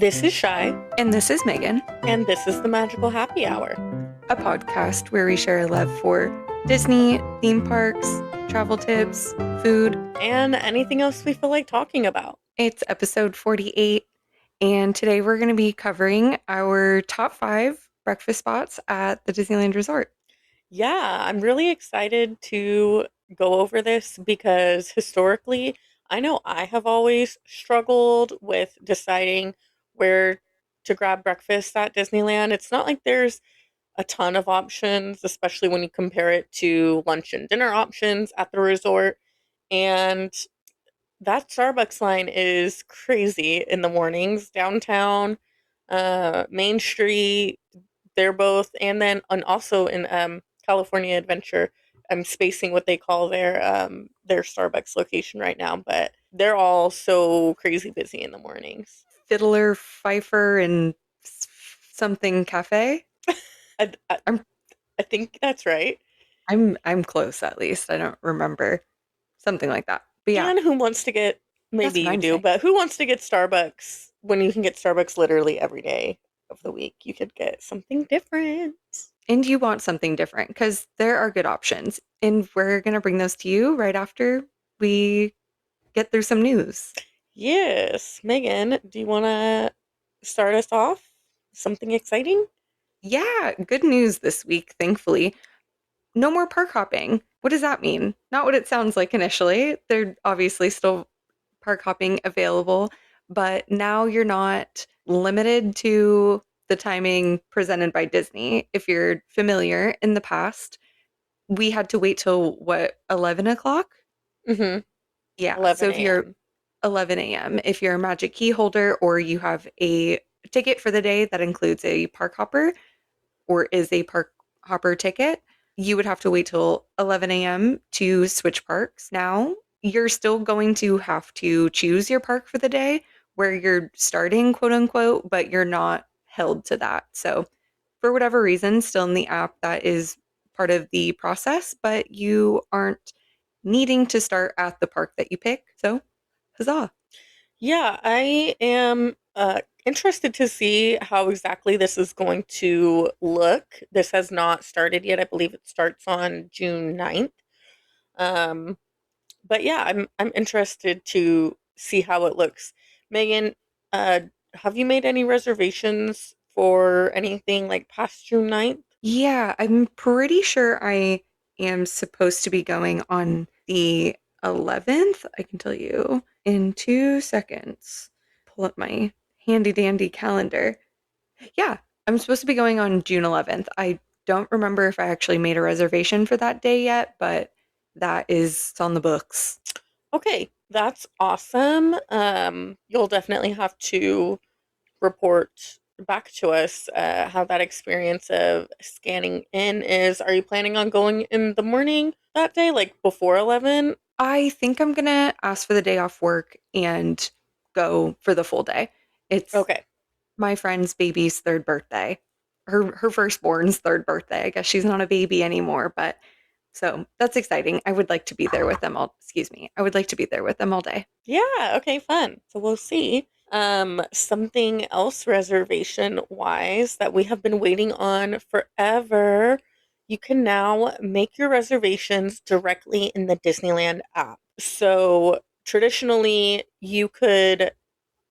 This is Shy, And this is Megan, and this is the Magical Happy Hour. a podcast where we share a love for Disney, theme parks, travel tips, food. And anything else we feel like talking about. It's episode 48, and today we're going to be covering our top 5 breakfast spots at the Disneyland Resort. Yeah, I'm really excited to go over this because historically, I know I have always struggled with deciding where to grab breakfast at Disneyland. It's not like there's a ton of options, especially when you compare it to lunch and dinner options at the resort. And that Starbucks line is crazy in the mornings downtown, Main Street. They're both, and also in California Adventure. I'm spacing what they call their Starbucks location right now, but they're all so crazy busy in the mornings. Fiddler, Pfeiffer, and something cafe. I, I, I'm I think that's right. I'm close at least. I don't remember something like that. But yeah, And who wants to get, maybe that's what you I'm do, saying. but who wants to get Starbucks when you can get Starbucks literally every day of the week? You could get something different. And you want something different because there are good options. And we're going to bring those to you right after we get through some news. Yes. Megan, do you want to start us off? Something exciting? Yeah, good news this week, thankfully. No more park hopping. What does that mean? Not what it sounds like initially. They're obviously still park hopping available, but now you're not limited to the timing presented by Disney. If you're familiar, in the past, we had to wait till what, 11 o'clock? Mm-hmm. Yeah. So 11 if you're a.m. 11 a.m., if you're a Magic Key holder or you have a ticket for the day that includes a park hopper or is a park hopper ticket, you would have to wait till 11 a.m. to switch parks. Now you're still going to have to choose your park for the day where you're starting, quote unquote, but you're not held to that. So for whatever reason, still in the app, that is part of the process, but you aren't needing to start at the park that you pick. So, huzzah. Yeah, I am interested to see how exactly this is going to look. This has not started yet. I believe it starts on June 9th. Um, but yeah, I'm interested to see how it looks. Megan, uh, have you made any reservations for anything like past June 9th? Yeah, I'm pretty sure I am supposed to be going on the 11th. I can tell you in 2 seconds. Pull up my handy dandy calendar. Yeah, I'm supposed to be going on June 11th. I don't remember if I actually made a reservation for that day yet, but that is it's on the books. Okay, that's awesome. You'll definitely have to report back to us how that experience of scanning in is. Are you planning on going in the morning that day, like before 11? I think I'm gonna ask for the day off work and go for the full day. It's Okay. my friend's baby's third birthday. Her firstborn's third birthday. I guess she's not a baby anymore, but so that's exciting. I would like to be there with them all. Excuse me. I would like to be there with them all day. Yeah, okay, fun. So we'll see. Something else reservation wise that we have been waiting on forever. You can now make your reservations directly in the Disneyland app. So traditionally, you could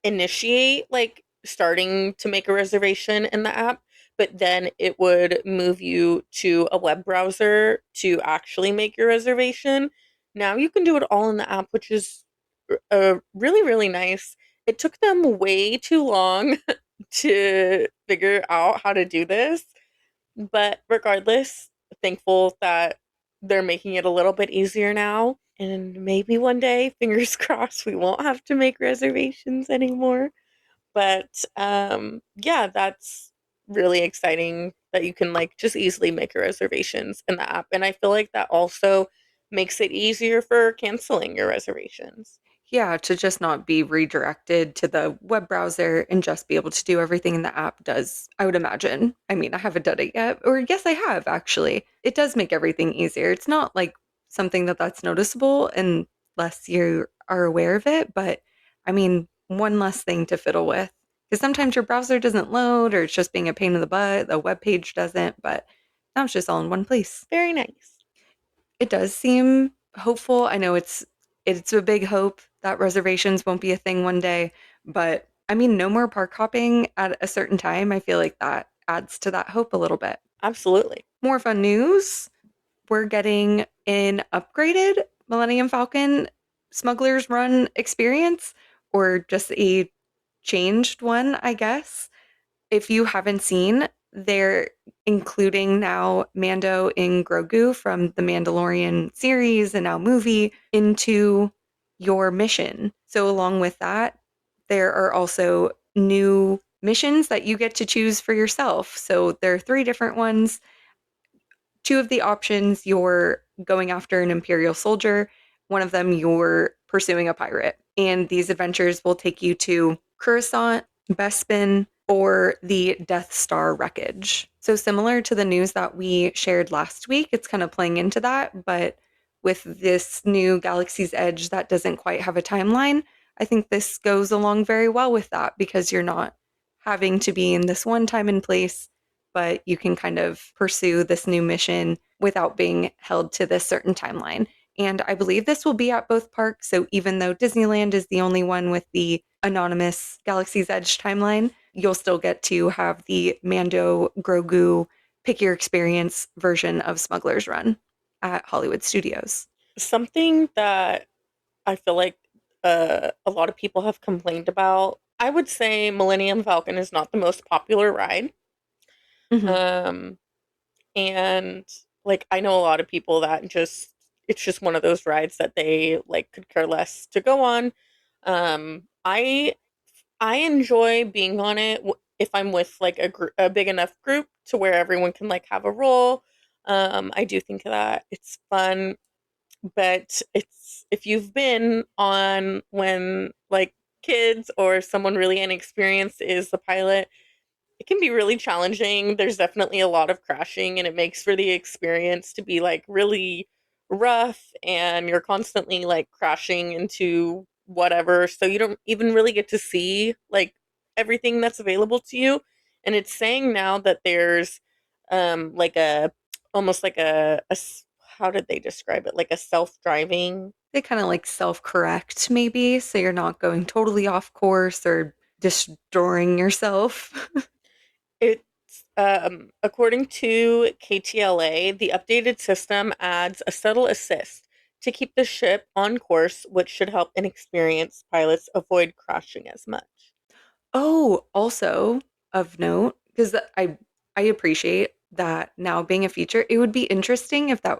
initiate like starting to make a reservation in the app, but then it would move you to a web browser to actually make your reservation. Now you can do it all in the app, which is really, really nice. It took them way too long to figure out how to do this, but regardless, thankful that they're making it a little bit easier now. And maybe one day, fingers crossed, we won't have to make reservations anymore. But yeah, that's really exciting that you can like just easily make your reservations in the app. And I feel like that also makes it easier for canceling your reservations. Yeah, to just not be redirected to the web browser and just be able to do everything in the app does, I would imagine. I mean, I haven't done it yet, or yes, I have actually. It does make everything easier. It's not like something that's noticeable unless you are aware of it, but I mean, one less thing to fiddle with. Because sometimes your browser doesn't load or it's just being a pain in the butt, the web page doesn't, but now it's just all in one place. Very nice. It does seem hopeful. I know it's a big hope that reservations won't be a thing one day, but I mean, no more park hopping at a certain time. I feel like that adds to that hope a little bit. Absolutely. More fun news. We're getting an upgraded Millennium Falcon Smuggler's Run experience, or just a changed one, I guess. If you haven't seen, they're including now Mando and Grogu from the Mandalorian series and now movie into your mission. So, along with that, there are also new missions that you get to choose for yourself. So, there are three different ones. Two of the options, you're going after an Imperial soldier, one of them, you're pursuing a pirate. And these adventures will take you to Coruscant, Bespin, or the Death Star wreckage. So, similar to the news that we shared last week, it's kind of playing into that, but with this new Galaxy's Edge that doesn't quite have a timeline, I think this goes along very well with that because you're not having to be in this one time and place, but you can kind of pursue this new mission without being held to this certain timeline. And I believe this will be at both parks. So even though Disneyland is the only one with the anonymous Galaxy's Edge timeline, you'll still get to have the Mando Grogu pick your experience version of Smuggler's Run at Hollywood Studios. Something that I feel like a lot of people have complained about. I would say Millennium Falcon is not the most popular ride. Mm-hmm. Um, and like I know a lot of people that just it's just one of those rides that they like could care less to go on. I enjoy being on it if I'm with like a big enough group to where everyone can like have a role. I do think that it's fun, but it's if you've been on when like kids or someone really inexperienced is the pilot, it can be really challenging. There's definitely a lot of crashing, and it makes for the experience to be like really rough, and you're constantly like crashing into whatever. So you don't even really get to see like everything that's available to you. And it's saying now that there's like a almost like how did they describe it? Like a self-driving. They kind of like self correct, maybe, so you're not going totally off course or destroying yourself. It's according to KTLA, the updated system adds a subtle assist to keep the ship on course, which should help inexperienced pilots avoid crashing as much. Oh, also of note, because I appreciate that now being a feature, it would be interesting if that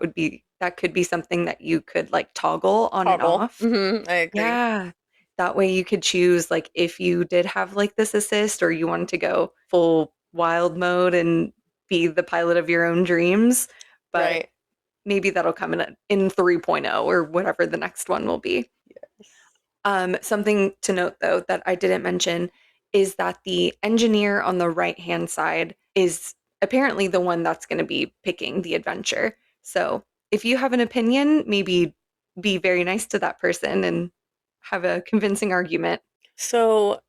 could be something that you could like toggle on and Toggle. off. I agree. Yeah. That way you could choose like if you did have like this assist or you wanted to go full wild mode and be the pilot of your own dreams, but Right. maybe that'll come in 3.0 or whatever the next one will be. Yes. Something to note, though, that I didn't mention is that the engineer on the right hand side is apparently the one that's going to be picking the adventure. So if you have an opinion, maybe be very nice to that person and have a convincing argument. So,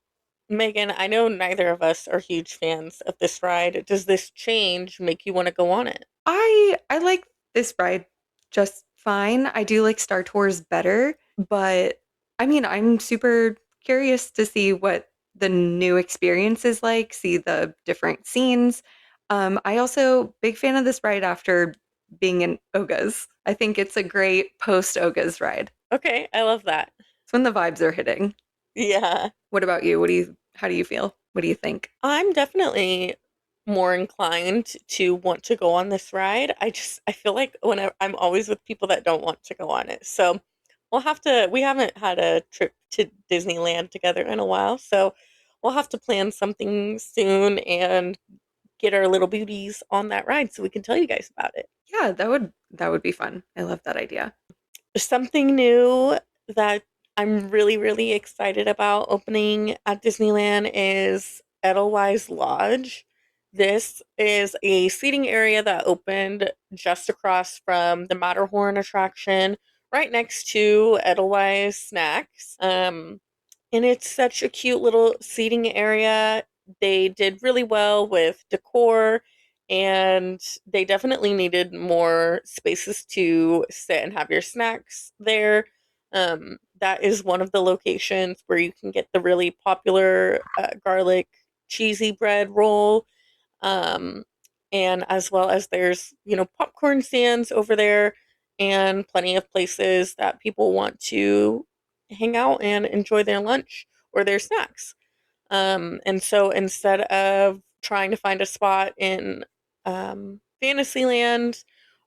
Megan, I know neither of us are huge fans of this ride. Does this change make you want to go on it? I like this ride just fine. I do like Star Tours better, but I mean, I'm super curious to see what the new experience is like, see the different scenes. I also big fan of this ride after being in Oga's. I think it's a great post Oga's ride. Okay, I love that. It's when the vibes are hitting. Yeah. What about you? How do you feel? What do you think? I'm definitely more inclined to want to go on this ride. I feel like whenever I'm always with people that don't want to go on it. So we haven't had a trip to Disneyland together in a while, so we'll have to plan something soon and get our little booties on that ride so we can tell you guys about it. Yeah, that would be fun. I love that idea. Something new that I'm really, really excited about opening at Disneyland is Edelweiss Lodge. This is a seating area that opened just across from the Matterhorn attraction, right next to Edelweiss Snacks. And it's such a cute little seating area. They did really well with decor, and they definitely needed more spaces to sit and have your snacks there. That is one of the locations where you can get the really popular garlic cheesy bread roll. Um, and as well as there's, popcorn stands over there and plenty of places that people want to hang out and enjoy their lunch or their snacks. And so instead of trying to find a spot in Fantasyland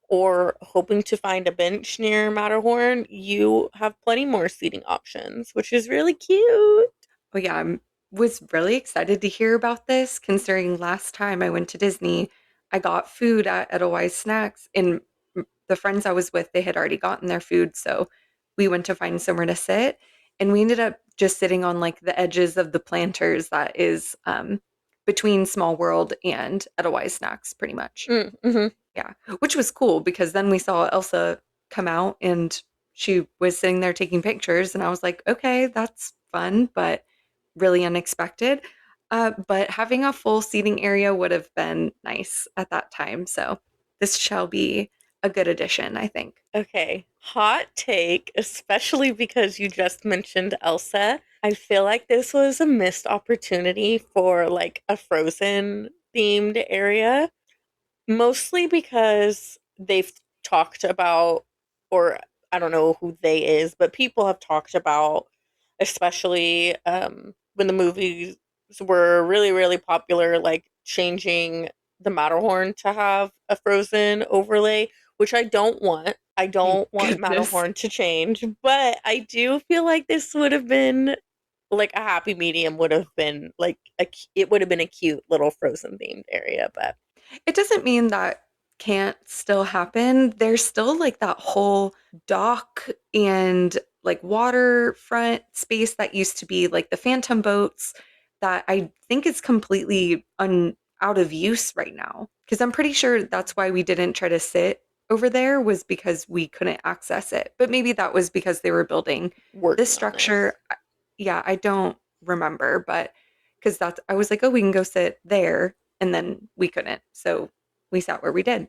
or hoping to find a bench near Matterhorn, you have plenty more seating options, which is really cute. Oh yeah, was really excited to hear about this considering last time I went to Disney, I got food at Edelweiss Snacks and the friends I was with, they had already gotten their food, so we went to find somewhere to sit and we ended up just sitting on like the edges of the planters that is between Small World and Edelweiss Snacks pretty much. Mm-hmm. Yeah, which was cool because then we saw Elsa come out and she was sitting there taking pictures, and I was like, okay, that's fun, but really unexpected. But having a full seating area would have been nice at that time. So this shall be a good addition, I think. Okay, hot take, especially because you just mentioned Elsa. I feel like this was a missed opportunity for like a Frozen themed area. Mostly because they've talked about, or I don't know who they is, but people have talked about, especially when the movies were really, really popular, like changing the Matterhorn to have a Frozen overlay, which I don't want. I Thank don't want goodness. Matterhorn to change, but I do feel like this would have been like a happy medium would have been like it would have been a cute little Frozen themed area, but It doesn't mean that can't still happen. There's still like that whole dock and like waterfront space that used to be like the phantom boats that I think is completely out of use right now. Because I'm pretty sure that's why we didn't try to sit over there was because we couldn't access it. But maybe that was because they were building this working on structure. this. Yeah, I don't remember, but because that's I was like, oh, we can go sit there, and then we couldn't. So we sat where we did.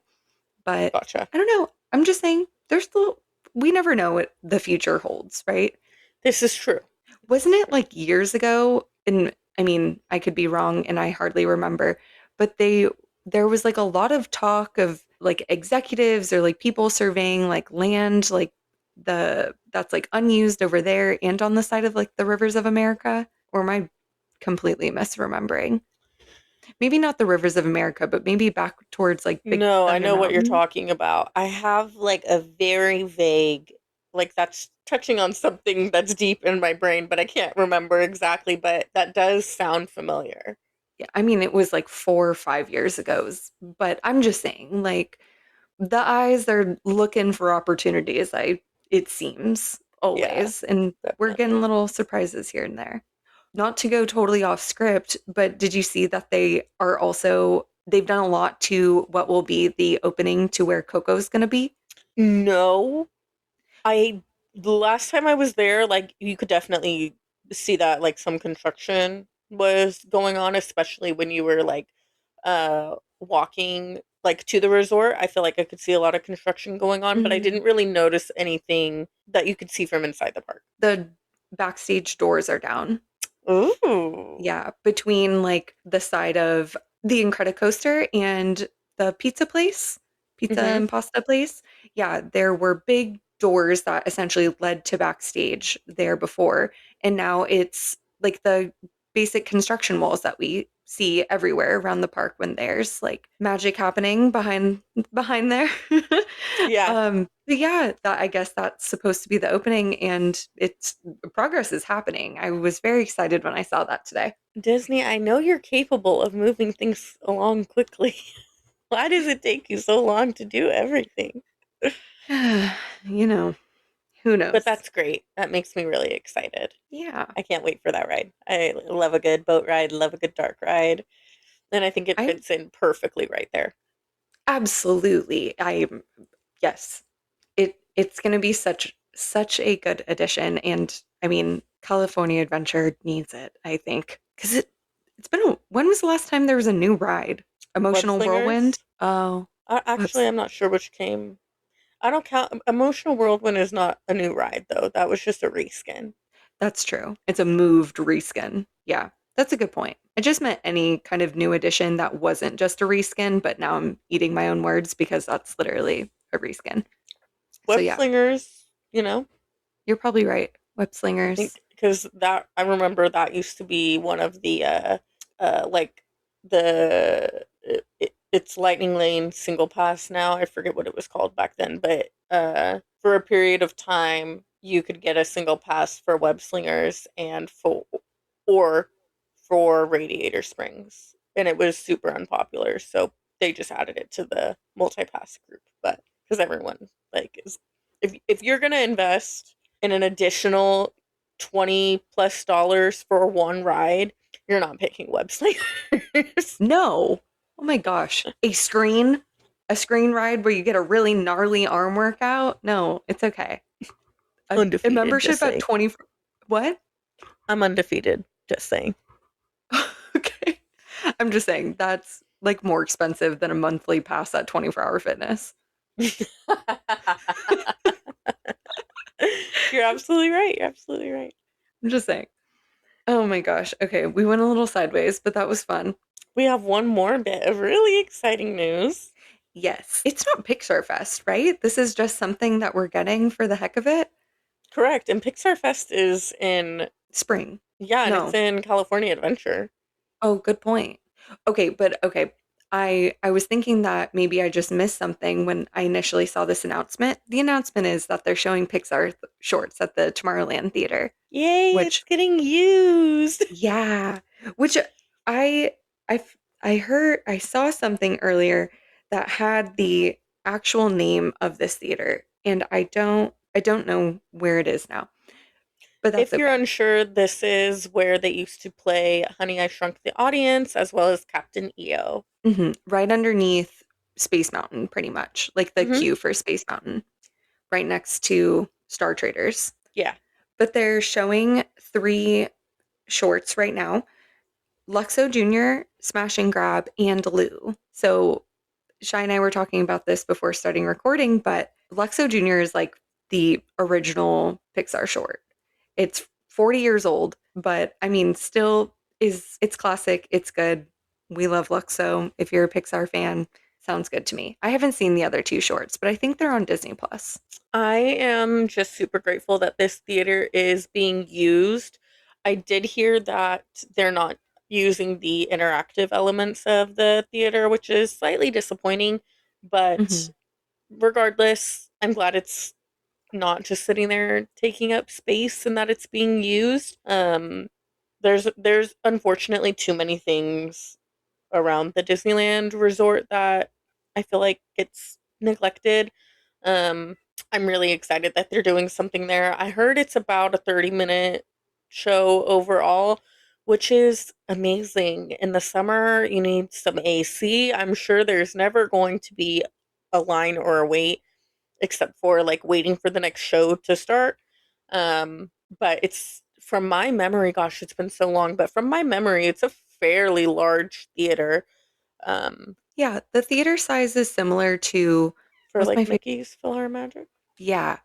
But Gotcha. I don't know. I'm just saying there's still we never know what the future holds, right? This is true. This Wasn't is it true. like years ago? And I mean, I could be wrong and I hardly remember, but there was like a lot of talk of like executives or like people surveying like land like the that's like unused over there and on the side of like the rivers of America. Or am I completely misremembering? Maybe not the rivers of America, but maybe back towards like Big No, I Thunder know what you're Mountain. talking about. I have like a very vague, like that's touching on something that's deep in my brain, but I can't remember exactly, but that does sound familiar. Yeah, I mean, it was like 4 or 5 years ago, but I'm just saying, like, the eyes are looking for opportunities, it seems Yeah, always, and we're getting definitely. little surprises here and there. Not to go totally off script, but did you see that they've done a lot to what will be the opening to where Coco's going to be? No, I the last time I was there, like you could definitely see that like some construction was going on, especially when you were like walking like to the resort. I feel like I could see a lot of construction going on, but I Mm. didn't really notice anything that you could see from inside the park. The backstage doors are down. Ooh. Yeah, between like the side of the Incredicoaster and the pizza Mhm. and pasta place. Yeah, there were big doors that essentially led to backstage there before. And now it's like the basic construction walls that we see everywhere around the park when there's like magic happening behind there. Yeah. But yeah, that I guess that's supposed to be the opening and it's progress is happening. I was very excited when I saw that today. Disney, I know you're capable of moving things along quickly. Why does it take you so long to do everything? You know, who But knows? that's great. That makes me really excited. Yeah. I can't wait for that ride. I love a good boat ride, love a good dark ride, and I think it I fits in perfectly right there. absolutely yes. It's going to be such a good addition and I mean, California Adventure needs it, I think. Because it's been when was the last time there was a new ride? Web Emotional Whirlwind? slingers. Oh, Actually, whoops. I'm not sure which came. I don't count. Emotional Whirlwind is not a new ride though. That was just a reskin. That's true. It's a moved reskin. Yeah, that's a good point. I just meant any kind of new addition that wasn't just a reskin, but now I'm eating my own words because that's literally a reskin. So Web yeah, slingers, you know, you're probably right. Web I slingers. think because that I remember that used to be one of the like it's Lightning Lane single pass now. I forget what it was called back then, but for a period of time you could get a single pass for web slingers and for or for Radiator Springs, and it was super unpopular. So they just added it to the multi pass group, but because everyone like is if you're gonna invest in an additional $20+ for one ride, you're not picking web slingers. No. Oh my gosh. A screen ride where you get a really gnarly arm workout? No, it's okay. A Undefeated, just membership at saying. 20 what? I'm undefeated, just saying. Okay. I'm just saying that's like more expensive than a monthly pass at 24-hour fitness. You're absolutely right. You're absolutely right. I'm just saying. Oh my gosh. Okay, we went a little sideways, but that was fun. We have one more bit of really exciting news. Yes. It's not Pixar Fest, right? This is just something that we're getting for the heck of it. Correct. And Pixar Fest is in, Spring. yeah, and it's No. in California Adventure. Oh, good point. Okay, but okay. I was thinking that maybe I just missed something when I initially saw this announcement. The announcement is that they're showing Pixar shorts at the Tomorrowland Theater, Yay, it's which getting used. yeah, which I I heard I saw something earlier that had the actual name of this theater and I don't know where it is now, but that's If you're okay. unsure, this is where they used to play Honey, I Shrunk the Audience as well as Captain EO. Right underneath Space Mountain pretty much, like the Hmm. queue for Space Mountain, right next to Star Traders. Yeah. But they're showing 3 shorts right now. Luxo Jr., Smash and Grab, and Lou. So Shy and I were talking about this before starting recording, but Luxo Jr. is like the original Pixar short. It's 40 years old, but I mean, still is it's classic. It's good. We love Luxo. If you're a Pixar fan, sounds good to me. I haven't seen the other 2 shorts, but I think they're on Disney Plus. I am just super grateful that this theater is being used. I did hear that they're not using the interactive elements of the theater, which is slightly disappointing, but Hmm. regardless, I'm glad it's not just sitting there taking up space and that it's being used. There's unfortunately too many things around the Disneyland resort that I feel like gets neglected. Um, I'm really excited that they're doing something there. I heard it's about a 30-minute show overall, which is amazing. In the summer, you need some AC. I'm sure there's never going to be a line or a wait except for like waiting for the next show to start. But it's from my memory, gosh, it's been so long, but from my memory, it's a fairly large theater. Um, Yeah, the theater size is similar to for what's my like favorite? Mickey's PhilharMagic. Yeah,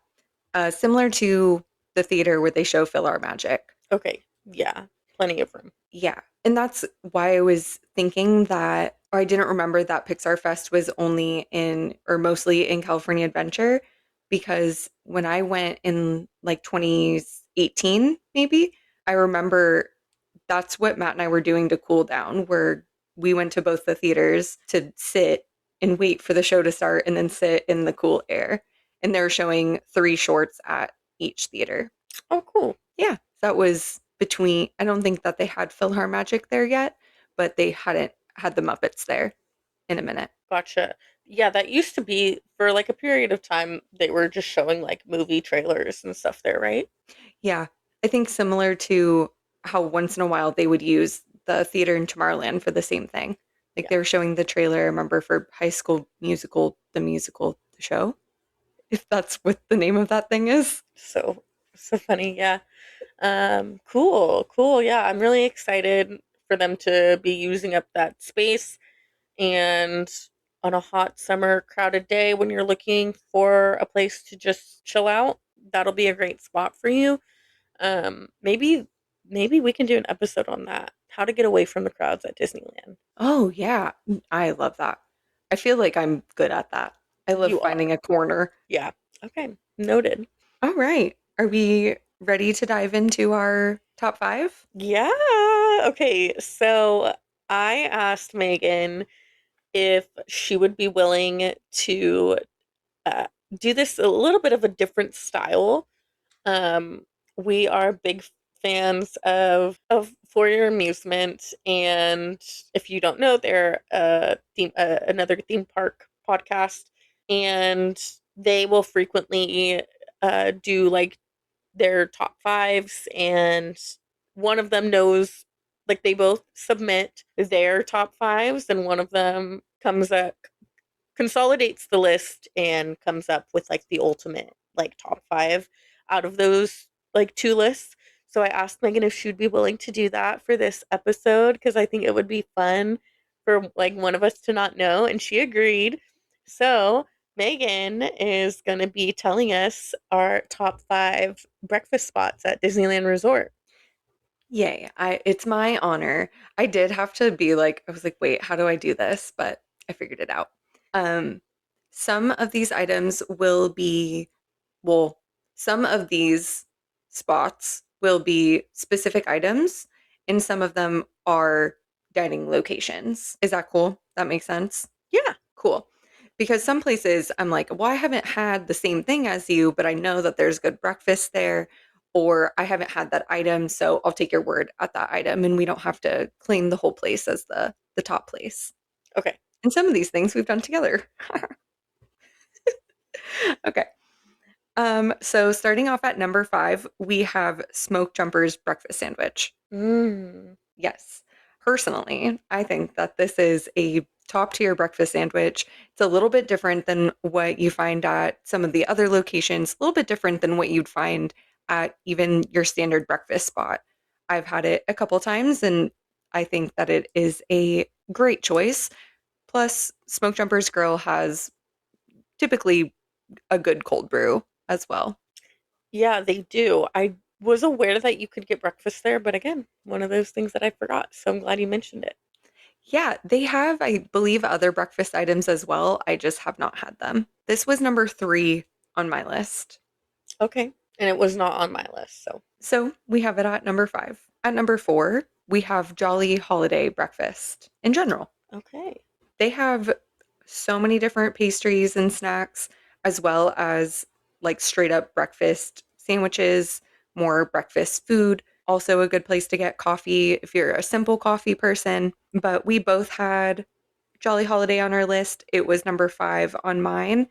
similar to the theater where they show Philhar Magic. Okay, yeah, plenty of room. Yeah. And that's why I was thinking that, or I didn't remember that Pixar Fest was only in, or mostly in California Adventure, because when I went in like 2018, maybe, I remember that's what Matt and I were doing to cool down, where we went to both the theaters to sit and wait for the show to start and then sit in the cool air. And they were showing 3 shorts at each theater. Oh, cool. Yeah, that was between I don't think that they had PhilharMagic there yet, but they hadn't had the Muppets there in a minute. Gotcha. Yeah, that used to be for like a period of time, they were just showing like movie trailers and stuff there, right? Yeah, I think similar to how once in a while they would use the theater in Tomorrowland for the same thing. Like Yeah. they were showing the trailer, I remember for High School Musical, the show, if that's what the name of that thing is. So funny. Yeah. Cool, cool. Yeah, I'm really excited for them to be using up that space. And on a hot summer crowded day when you're looking for a place to just chill out, that'll be a great spot for you. Maybe we can do an episode on that. How to get away from the crowds at Disneyland. Oh, yeah. I love that. I feel like I'm good at that. I love You finding are. a corner. Yeah. Okay. Noted. All right. Are we ready to dive into our top five? Yeah. Okay. So I asked Megan if she would be willing to uh, do this a little bit of a different style. Um, we are big fans of For Your Amusement, and if you don't know, they're another theme park podcast, and they will frequently do like their top fives, and one of them knows, like they both submit their top fives, and one of them comes up consolidates the list and comes up with like the ultimate like top five out of those like two lists. So I asked Megan if she'd be willing to do that for this episode because I think it would be fun for like one of us to not know, and she agreed. So Megan is going to be telling us our top five breakfast spots at Disneyland Resort. Yay. It's my honor. I did have to be like, I was like, wait, how do I do this? But I figured it out. Um, some of these items will be, well, some of these spots will be specific items, and some of them are dining locations. Is that cool? That makes sense? Yeah. Cool. Because some places I'm like, well, I haven't had the same thing as you, but I know that there's good breakfast there, or I haven't had that item, so I'll take your word at that item, and we don't have to claim the whole place as the top place. Okay. And some of these things we've done together. Okay. So starting off at number five, we have Smoke Jumper's breakfast sandwich. Mm. Yes. Personally, I think that this is a top tier breakfast sandwich. It's a little bit different than what you find at some of the other locations, a little bit different than what you'd find at even your standard breakfast spot. I've had it a couple times and I think that it is a great choice. Plus, Smoke Jumper's Grill has typically a good cold brew as well. Yeah, they do. I was aware that you could get breakfast there, but again, one of those things that I forgot. So I'm glad you mentioned it. Yeah, they have, I believe, other breakfast items as well. I just have not had them. This was number three on my list. Okay. And it was not on my list. So, So we have it at number five. At number four, we have Jolly Holiday Breakfast in general. okay. They have so many different pastries and snacks, as well as like straight up breakfast sandwiches, more breakfast food. Also, a good place to get coffee if you're a simple coffee person. But we both had Jolly Holiday on our list. It was number five on mine.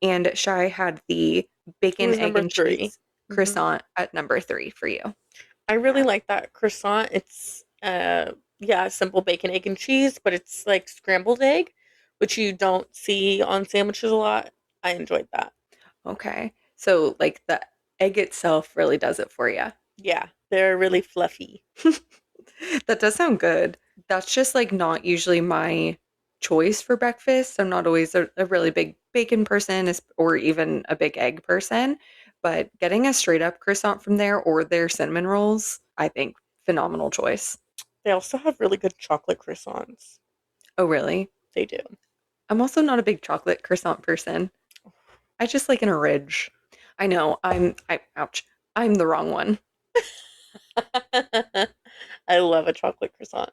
And Shy had the It bacon, was egg, number and three. cheese Hmm. croissant at number three for you. I really like that croissant. It's, yeah, simple bacon, egg, and cheese, but it's like scrambled egg, which you don't see on sandwiches a lot. I enjoyed that. Okay. So, like, the egg itself really does it for you. Yeah, they're really fluffy. That does sound good. That's just like not usually my choice for breakfast. I'm not always a really big bacon person or even a big egg person, but getting a straight up croissant from there or their cinnamon rolls, I think phenomenal choice. They also have really good chocolate croissants. Oh, really? They do. I'm also not a big chocolate croissant person. I just like an orange. I know. Ouch. I'm the wrong one. I love a chocolate croissant.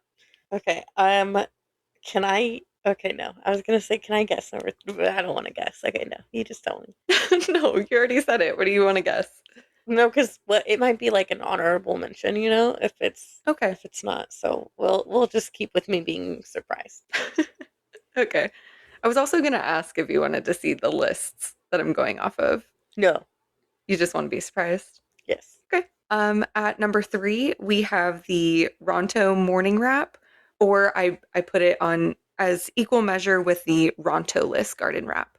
Okay. Can I? Okay, no. I was gonna say, can I guess number? But I don't want to guess. Okay, no. You just tell me. No, you already said it. What do you want to guess? No, because what it might be like an honorable mention, Okay. if it's not. So we'll just keep with me being surprised. Okay. I was also going to ask if you wanted to see the lists that I'm going off of. No. You just want to be surprised. Yes. Okay. At number three, we have the Ronto morning wrap, or I put it on as equal measure with the Ronto list garden wrap.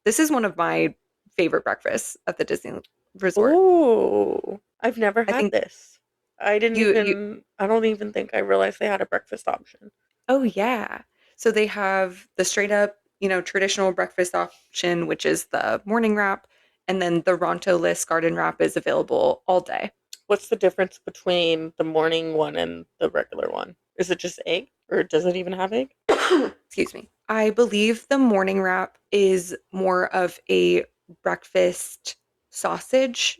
This is one of my favorite breakfasts at the Disney Resort. Ooh. I've never I had think this. you I don't even think I realized they had a breakfast option. oh yeah. So they have the straight up, traditional breakfast option, which is the morning wrap, and then the Ronto List garden wrap is available all day. What's the difference between the morning one and the regular one? Is it just egg or does it even have egg? Excuse me. I believe the morning wrap is more of a breakfast sausage,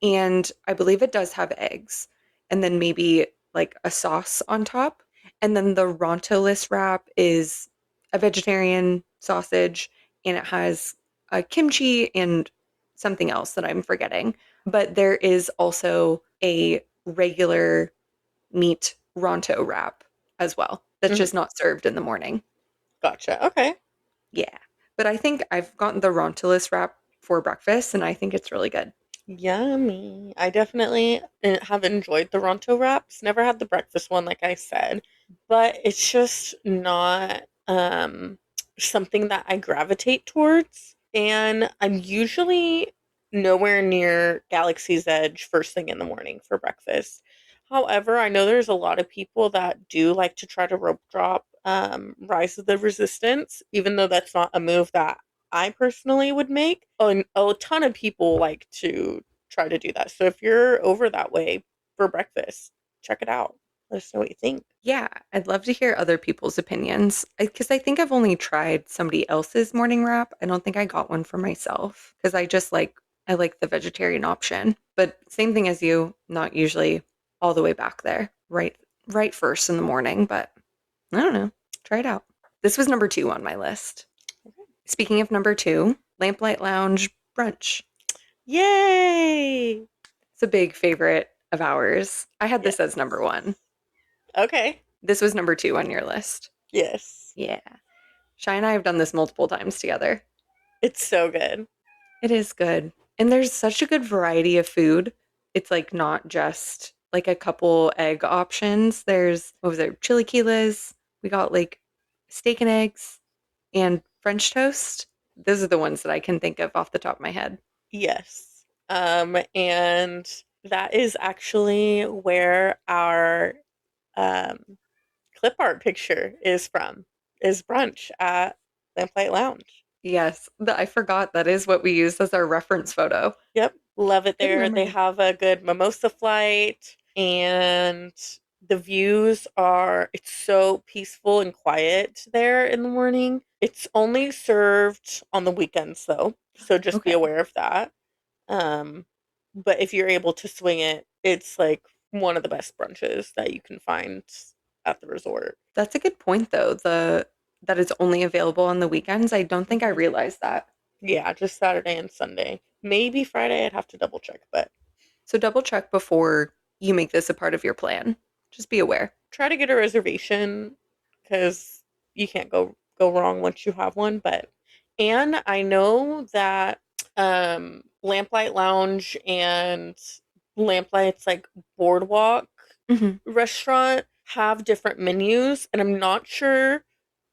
and I believe it does have eggs, and then maybe like a sauce on top. And then the Rontolis wrap is a vegetarian sausage, and it has a kimchi and something else that I'm forgetting. But there is also a regular meat Ronto wrap as well. That's Mhm. just not served in the morning. Gotcha. Okay. Yeah. But I think I've gotten the Rontolis wrap for breakfast and I think it's really good. Yummy. I definitely have enjoyed the Ronto wraps. Never had the breakfast one, like I said, but it's just not something that I gravitate towards. And I'm usually nowhere near Galaxy's Edge first thing in the morning for breakfast. However, I know there's a lot of people that do like to try to rope drop Rise of the Resistance, even though that's not a move that I personally would make. And a ton of people like to try to do that. So if you're over that way for breakfast, check it out. Let us know what you think. Yeah, I'd love to hear other people's opinions because I think I've only tried somebody else's morning wrap. I don't think I got one for myself because I like the vegetarian option. But same thing as you, not usually all the way back there, right first in the morning, but I don't know. Try it out. This was number 2 on my list. Speaking of number 2, Lamplight Lounge brunch. Yay! It's a big favorite of ours. I had this as Yes. number 1. Okay. This was number 2 on your list. Yes. Yeah. Shy and I have done this multiple times together. It's so good. It is good. And there's such a good variety of food. It's like not just like a couple egg options. There's, what was it, chilaquiles. We got like steak and eggs and French toast. Those are the ones that I can think of off the top of my head. Yes. And that is actually where our um clip art picture is from. Is brunch at Lamplight Lounge. Yes, I forgot that is what we used as our reference photo. Yep, love it Good there. They memory. have a good mimosa flight and the views are it's so peaceful and quiet there in the morning. It's only served on the weekends though, so just be Okay. aware of that. Um but if you're able to swing it, it's like one of the best brunches that you can find at the resort. That's a good point though. The that it's only available on the weekends. I don't think I Mhm. realized that. Yeah, just Saturday and Sunday. Maybe Friday, I'd have to double check, but So double check before you make this a part of your plan. Just be aware. try to get a reservation because you can't go wrong once you have one. But and I know that Lamplight Lounge and Lamplight's like boardwalk Mhm. restaurant have different menus, and I'm not sure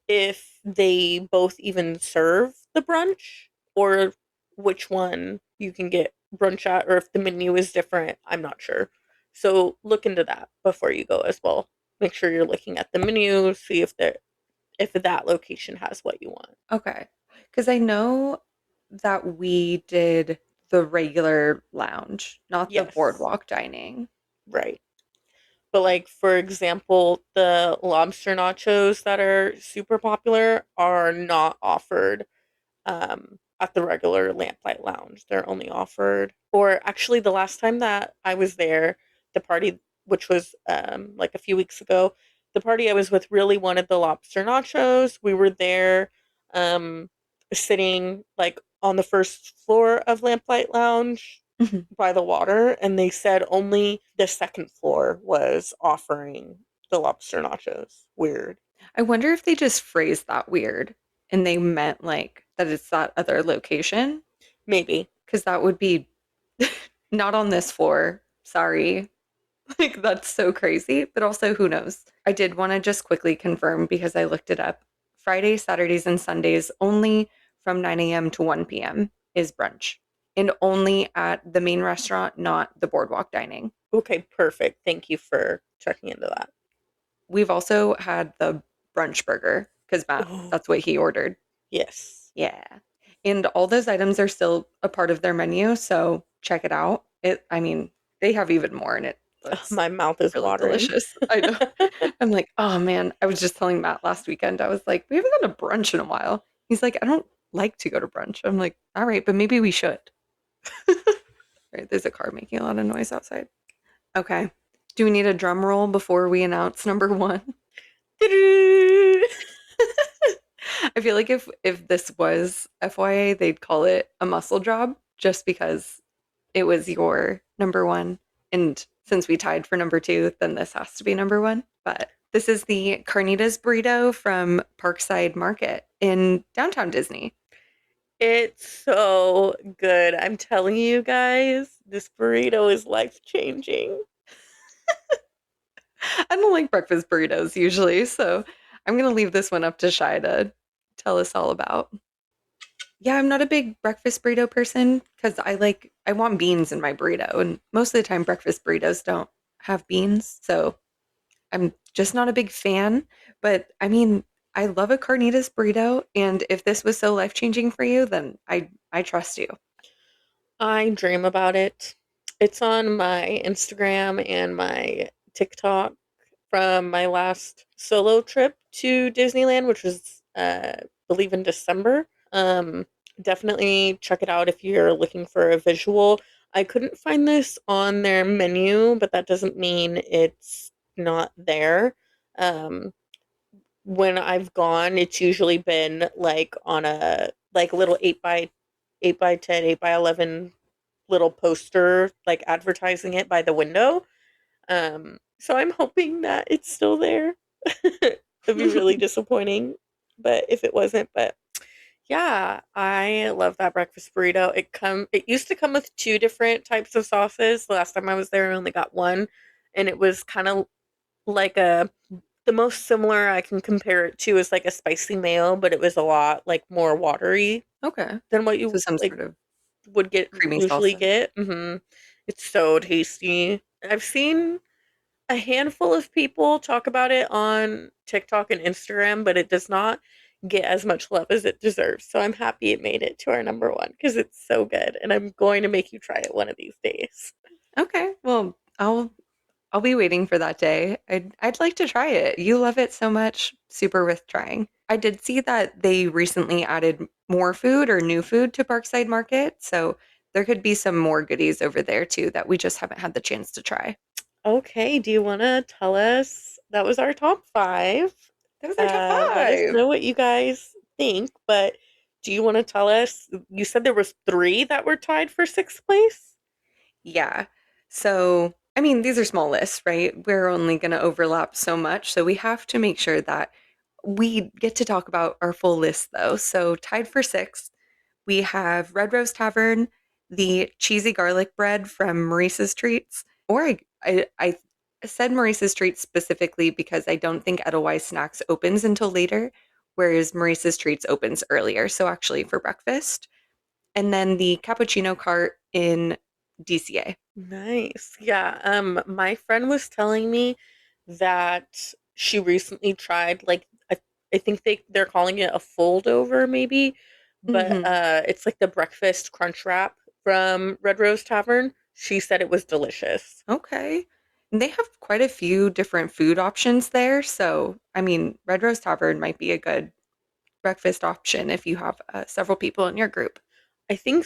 if they both even serve the brunch or which one you can get brunch at or if the menu is different. I'm not sure. So look into that before you go as well. Make sure you're looking at the menu, see if that location has what you want. Okay. Because I know that we did the regular lounge, not the Yes. boardwalk dining. Right. But like for example, the lobster nachos that are super popular are not offered at the regular Lamplight Lounge. They're only offered, or actually, the last time that I was there, the party, which was like a few weeks ago, the party I was with really wanted the lobster nachos. We were there, um, sitting like on the first floor of Lamplight Lounge Mhm. by the water, and they said only the second floor was offering the lobster nachos. Weird. I wonder if they just phrased that weird and they meant like that it's that other location Maybe. because that would be not on this floor. Sorry. Like that's so crazy, but also who knows. I did want to just quickly confirm because I looked it up. Fridays, Saturdays, and Sundays only from 9 a.m. to 1 p.m. is brunch. and only at the main restaurant, not the boardwalk dining. Okay, perfect. Thank you for checking into that. We've also had the brunch burger because Matt, Oh, that's what he ordered. yes. Yeah. And all those items are still a part of their menu, so check it out. I mean, they have even more in it Ugh, that's my mouth is really watering. delicious. I know. I'm like, oh man. I was just telling Matt last weekend, I was like, we haven't gone to brunch in a while. He's like, I don't like to go to brunch. I'm like, all right, but maybe we should. Right, there's a car making a lot of noise outside. Okay. Do we need a drum roll before we announce number one? I feel like if this was FYA, they'd call it a muscle job just because it was your number one. And since we tied for number two, then this has to be number one. But this is the Carnitas burrito from Parkside Market in downtown Disney. It's so good. I'm telling you guys, this burrito is life changing. I don't like breakfast burritos usually, so I'm gonna leave this one up to Shy to tell us all about. Yeah, I'm not a big breakfast burrito person because I want beans in my burrito, and most of the time breakfast burritos don't have beans, so I'm just not a big fan. But I mean, I love a carnitas burrito, and if this was so life-changing for you, then I trust you. I dream about it. It's on my Instagram and my TikTok from my last solo trip to Disneyland, which was, I believe, in December. Definitely check it out if you're looking for a visual. I couldn't find this on their menu, but that doesn't mean it's not there. Um, when I've gone, it's usually been like on a like little 8 by 10, 8 by 11 little poster like advertising it by the window. So I'm hoping that it's still there. It'd be really disappointing, but if it wasn't, but yeah, I love that breakfast burrito. It used to come with two different types of sauces. The last time I was there, I only got one, and it was kind of like a the most similar I can compare it to is like a spicy mayo, but it was a lot like more watery Okay. than what So you some like sort of would get creamy usually salsa. get. It's so tasty. I've seen a handful of people talk about it on TikTok and Instagram, but it does not get as much love as it deserves. So I'm happy it made it to our number one because it's so good, and I'm going to make you try it one of these days. Okay. Well, I'll be waiting for that day. I'd like to try it. You love it so much. Super worth trying. I did see that they recently added more food or new food to Parkside Market, so there could be some more goodies over there too that we just haven't had the chance to try. Okay, do you want to tell us? That was our top five. That was our top Let us 5. know what you guys think. But do you want to tell us? You said there was three that were tied for sixth place. Yeah. So, I mean, these are small lists, right? We're only going to overlap so much, so we have to make sure that we get to talk about our full list though. So, tied for 6th, we have Red Rose Tavern, the cheesy garlic bread from Maurice's Treats. Or I said Maurice's Treats specifically because I don't think Edelweiss Snacks opens until later, whereas Maurice's Treats opens earlier. So actually for breakfast. And then the cappuccino cart in DCA. Nice. Yeah. My friend was telling me that she recently tried I think they're calling it a fold over maybe, but Hmm. it's like the breakfast crunch wrap from Red Rose Tavern. She said it was delicious. Okay. And they have quite a few different food options there. So, I mean, Red Rose Tavern might be a good breakfast option if you have several people in your group. I think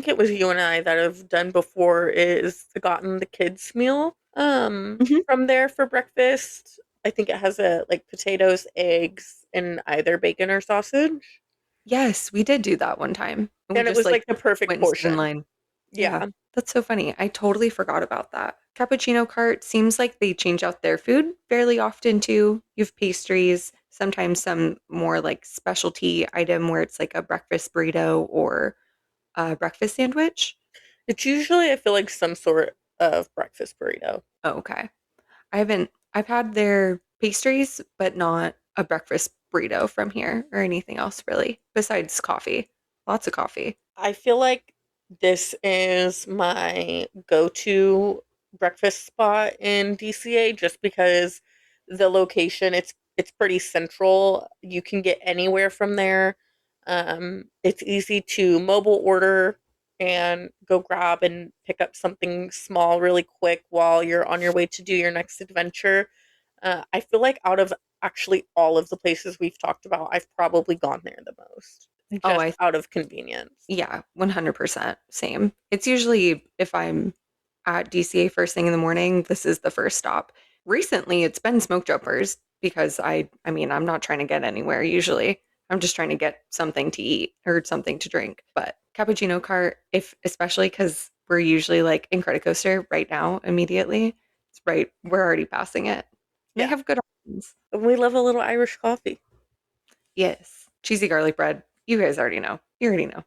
it was you and I that have done before is gotten the kids meal Hmm. from there for breakfast. I think it has a like potatoes, eggs, and either bacon or sausage. Yes, we did do that one time. And we And it just was like like the perfect went and stood in portion. line. Yeah, Yeah. that's so funny. I totally forgot about that. Cappuccino cart seems like they change out their food fairly often too. You have pastries, sometimes some more like specialty item where it's like a breakfast burrito or a breakfast sandwich. It's usually I feel like some sort of breakfast burrito. Oh, okay. I've had their pastries, but not a breakfast burrito from here or anything else really, besides coffee. Lots of coffee. I feel like This is my go-to breakfast spot in DCA just because the location it's pretty central. You can get anywhere from there. It's easy to mobile order and go grab and pick up something small really quick while you're on your way to do your next adventure. I feel like out of actually all of the places we've talked about, I've probably gone there the most, Oh, just out of convenience. yeah, 100% same. It's usually if I'm at DCA first thing in the morning, this is the first stop. Recently, it's been Smoke Jumpers because I mean, I'm not trying to get anywhere usually. I'm just trying to get something to eat or something to drink. But cappuccino cart, if especially because we're usually like in Credit Coaster right now, immediately. It's right, we're already passing it. They Yeah. have good options. And we love a little Irish coffee. Yes. Cheesy garlic bread. You guys already know. You already know.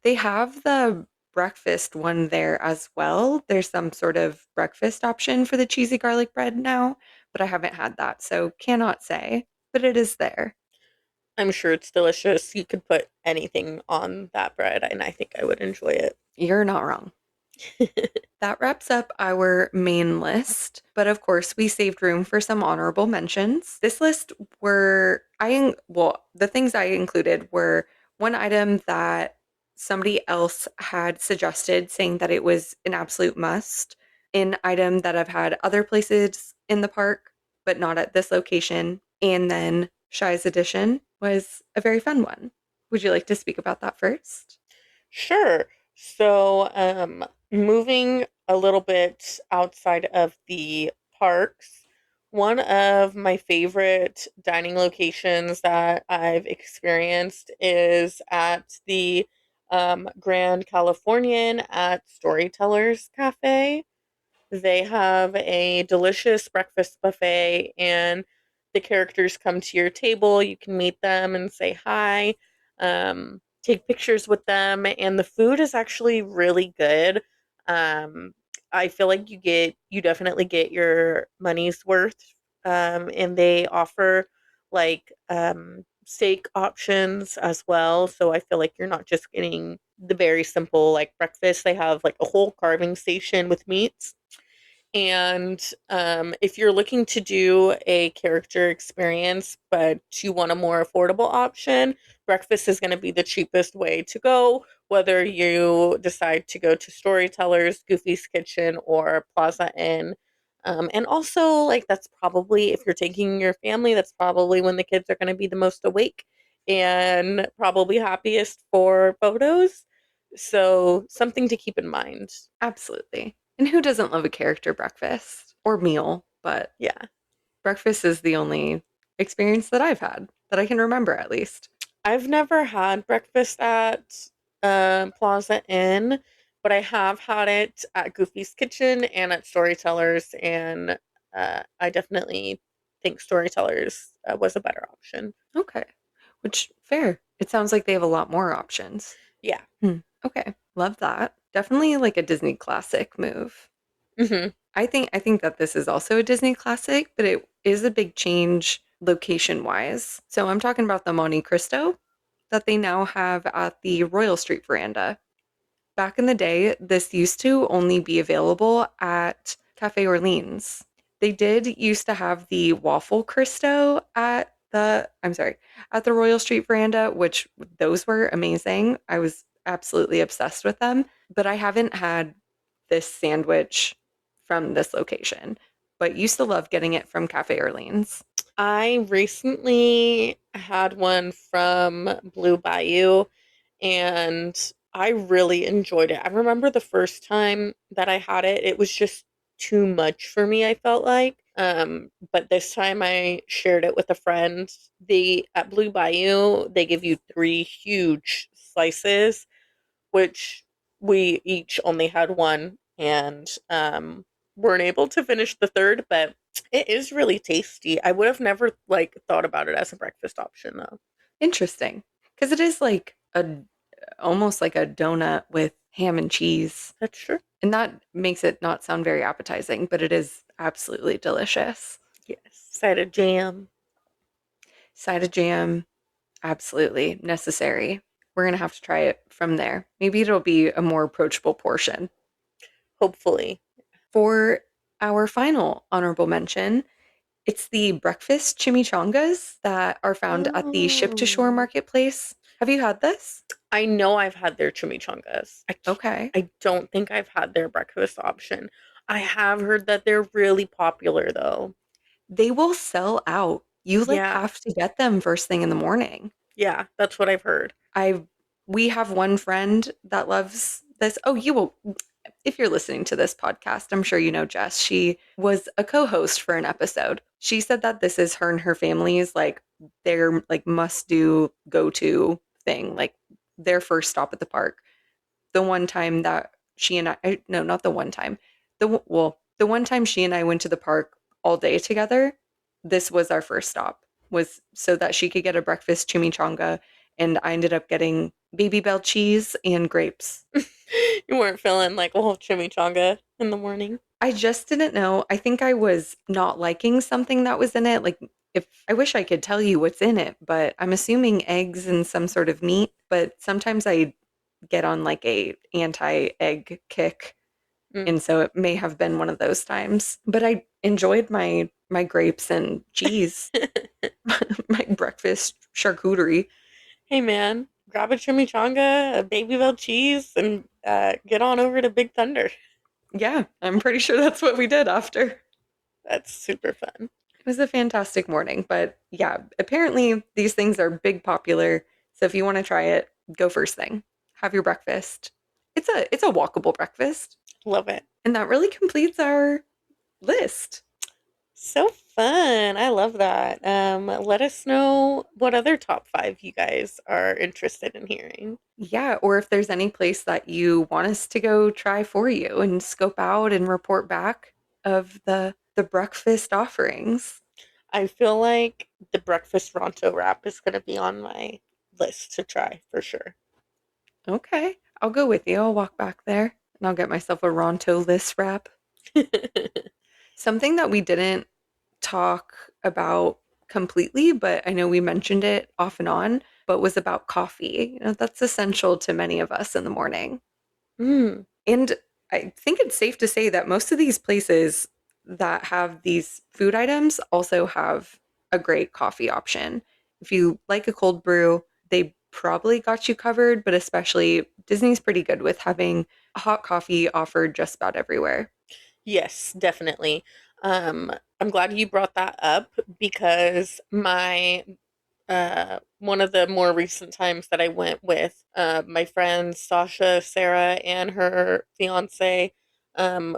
They have the breakfast one there as well. There's some sort of breakfast option for the cheesy garlic bread now, but I haven't had that, so cannot say, but it is there. I'm sure it's delicious. You could put anything on that bread, and I think I would enjoy it. You're not wrong. That wraps up our main list, but of course, we saved room for some honorable mentions. This list the things I included were one item that somebody else had suggested, saying that it was an absolute must, an item that I've had other places in the park, but not at this location, and then Shy's Edition was a very fun one. Would you like to speak about that first? Sure. So, moving a little bit outside of the parks, one of my favorite dining locations that I've experienced is at the Grand Californian at Storytellers Cafe. They have a delicious breakfast buffet, and the characters come to your table. You can meet them and say hi, take pictures with them, and the food is actually really good. Um, I feel like you definitely get your money's worth, and they offer like steak options as well. So I feel like you're not just getting the very simple like breakfast. They have like a whole carving station with meats, and if you're looking to do a character experience, but you want a more affordable option, breakfast is going to be the cheapest way to go, whether you decide to go to Storytellers, Goofy's Kitchen, or Plaza Inn. And also, like, that's probably, if you're taking your family, that's probably when the kids are going to be the most awake and probably happiest for photos. So, something to keep in mind. Absolutely. And who doesn't love a character breakfast or meal? But Yeah. breakfast is the only experience that I've had that I can remember at least. I've never had breakfast at Plaza Inn, but I have had it at Goofy's Kitchen and at Storytellers, and I definitely think Storytellers was a better option. Okay. Which fair. It sounds like they have a lot more options. Yeah. Hmm. Okay. Love that. Definitely like a Disney classic move. Hmm. I think that this is also a Disney classic, but it is a big change location wise. So I'm talking about the Monte Cristo that they now have at the Royal Street Veranda. Back in the day, this used to only be available at Cafe Orleans. They did used to have the waffle Cristo at the Royal Street Veranda, which those were amazing. I was absolutely obsessed with them, but I haven't had this sandwich from this location, but used to love getting it from Cafe Orleans. I recently had one from Blue Bayou, and I really enjoyed it. I remember the first time that I had it, it was just too much for me, I felt like. But this time I shared it with a friend. They at Blue Bayou, they give you three huge slices, which we each only had one, and weren't able to finish the third, but it is really tasty. I would have never like thought about it as a breakfast option though. Interesting, because it is like a almost like a donut with ham and cheese. That's true. And that makes it not sound very appetizing, but it is absolutely delicious. Yes. Side of jam. Side of jam, absolutely necessary. we're going to have to try it from there. Maybe it'll be a more approachable portion. Hopefully. For our final honorable mention, it's the breakfast chimichangas that are found at the Ship to Shore Oh. Marketplace. Have you had this? I know I've had their chimichangas. Okay. I don't think I've had their breakfast option. I have heard that they're really popular though. They will sell out. You like Yeah. have to get them first thing in the morning. Yeah, that's what I've heard. I We have one friend that loves this. Oh, you will if you're listening to this podcast, I'm sure you know Jess. She was a co-host for an episode. She said that this is her and her family's like their like must do go to thing, like their first stop at the park. The one time that she and no, not the one time. The one time she and I went to the park all day together, this was our first stop, was so that she could get a breakfast chimichanga, and I ended up getting baby bell cheese and grapes. You weren't feeling like a whole chimichanga in the morning. I just didn't know. I think I was not liking something that was in it. Like, if I wish I could tell you what's in it, but I'm assuming eggs and some sort of meat. But sometimes I get on like a anti-egg kick, Mm. and so it may have been one of those times. But I enjoyed my grapes and cheese, my breakfast charcuterie. Hey man, grab a chimichanga, a baby bell cheese, and get on over to Big Thunder. Yeah, I'm pretty sure that's what we did after. That's super fun. It was a fantastic morning, but yeah, apparently these things are big popular. So if you want to try it, go first thing. Have your breakfast. It's a walkable breakfast. Love it. And that really completes our list. So fun. I love that. Let us know what other top 5 you guys are interested in hearing. Yeah, or if there's any place that you want us to go try for you and scope out and report back of the breakfast offerings. I feel like the breakfast Ronto wrap is going to be on my list to try for sure. Okay, I'll go with you. I'll walk back there and I'll get myself a Ronto list wrap. Something that we didn't talk about completely, but I know we mentioned it off and on, but was about coffee. You know, that's essential to many of us in the morning. Mm, And I think it's safe to say that most of these places that have these food items also have a great coffee option. If you like a cold brew, they probably got you covered, but especially Disney's pretty good with having hot coffee offered just about everywhere. yes, definitely. I'm glad you brought that up because my one of the more recent times that I went with my friends Sasha, Sarah, and her fiance,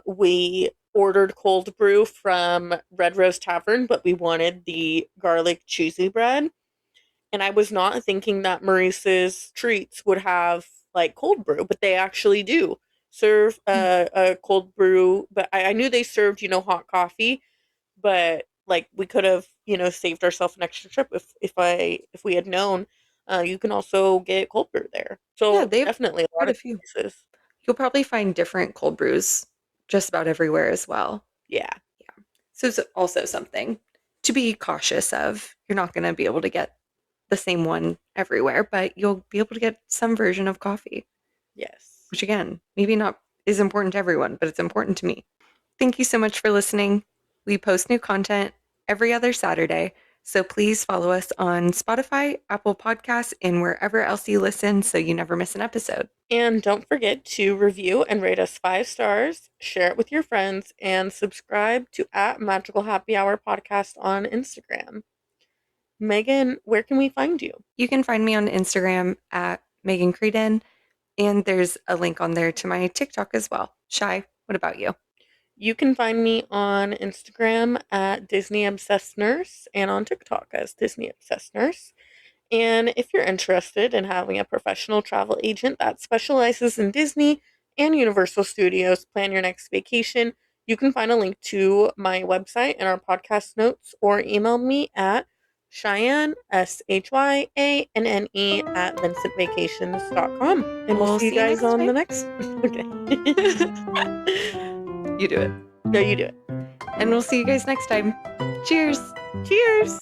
we ordered cold brew from Red Rose Tavern, but we wanted the garlic cheesy bread. And I was not thinking that Maurice's Treats would have like cold brew, but they actually do serve a cold brew. But I knew they served, hot coffee, but like we could have, saved ourselves an extra trip if we had known. You can also get cold brew there, Yeah, so they have definitely a lot quite a of few. places. You'll probably find different cold brews just about everywhere as well. Yeah. Yeah. So it's also something to be cautious of. You're not going to be able to get the same one everywhere, but you'll be able to get some version of coffee, Yes. which again, maybe not is important to everyone, but it's important to me. Thank you so much for listening. We post new content every other Saturday, so please follow us on Spotify, Apple Podcasts, and wherever else you listen so you never miss an episode. And don't forget to review and rate us 5 stars, share it with your friends, and subscribe to at Magical Happy Hour Podcast on Instagram. Megan, where can we find you? You can find me on Instagram at Megan Creedon, and there's a link on there to my TikTok as well. Shy, what about you? You can find me on Instagram at Disney Obsessed Nurse and on TikTok as Disney Obsessed Nurse. And if you're interested in having a professional travel agent that specializes in Disney and Universal Studios plan your next vacation, you can find a link to my website in our podcast notes or email me at Cheyenne, Shyanne, at vincentvacations.com. And we'll We'll see you see you guys next on the time. next. Okay. You do it. No, you do it. And we'll see you guys next time. Cheers. Cheers.